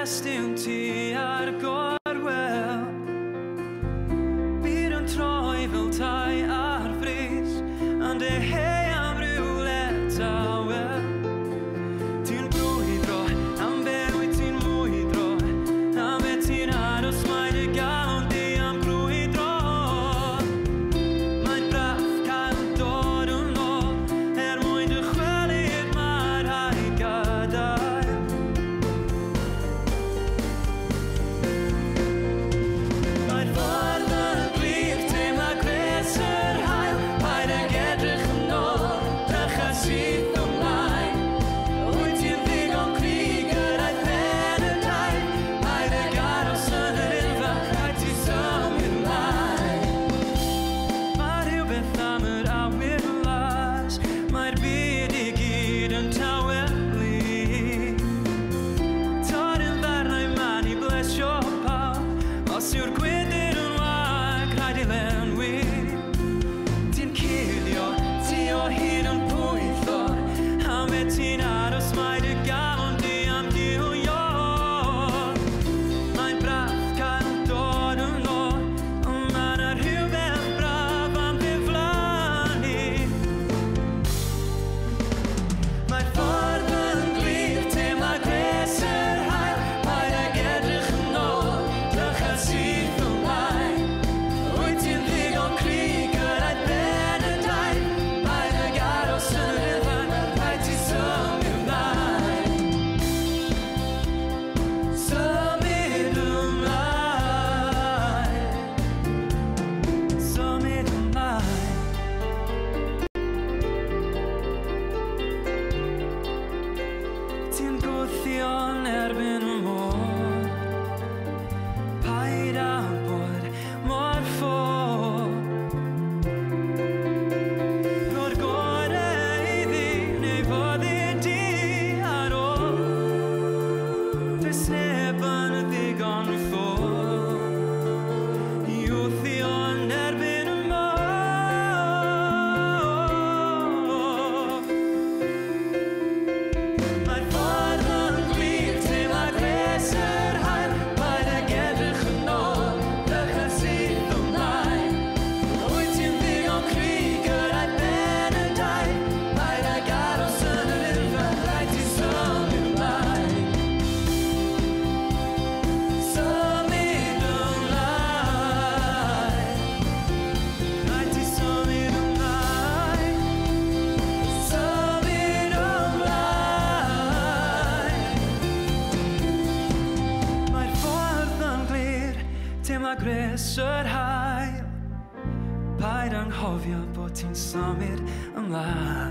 testyn ti ar gorwel. Bydd yn troi fel tai ar frys, ond hei am rywle tawel. Ti'n brwydro, am be wyt ti'n mwydro, am be ti'n aros mai dy galon di am brwydro. Mae'n braf cael dod yn ôl, mwyn dychwelyd mae'r rhai gadael. Mae'r ffordd yn glir, teimlo gres yr hael, paid ag edrych yn ôl, drycha sydd ymlaen. Wyt ti'n ddigon cryg yr aeth pen y daith, paid ag aros yn yr ilfa, rhaid ti symud ymlaen. Mae rhywbeth am yr awyr las, mae'r byd i gyd yn tawelu. Torr yn ddarnau man i blesio pawb, os yw'r gwydr yn wag, rhaid i lenwi. Ti'n cuddio, ti o hyd yn pwyllor, am be ti'n aros mai dy galon di am dilio. Mae'n braf cael dod yn ôl, ond mae 'na rhywbeth braf am ddiflannu. Mae'r ffordd yn glir, teimlo gres yr hael, paid ag edrych yn ôl, drycha sydd ymlaen. Wyt ti'n ddigon cryg yr aeth ben y daith, paid ag aros yn yr ilfa, rhaid ti symud ymlaen. Symud ymlaen. Symud ymlaen. Ti'n gwthio'n erbyn y môr, paid â bod mor ffôl. Ro'r gorau iddi, neu fod i di ar ôl. Does neb yn ddigon ffôl i wthio'n erbyn y môr. Mae'r ffordd yn glir, teimlo gres yr hael, paid ag edrych yn ôl, drycha sydd ymlaen. Wyt ti'n ddigon cryg yr aeth ben y daith, paid ag aros yn yr ilfa, rhaid ti symud ymlaen. Symud ymlaen. Rhaid ti symud ymlaen. Symud ymlaen. Mae'r ffordd yn glir, teimlo gres yr hael, paid anghofio bod ti'n symud ymlaen.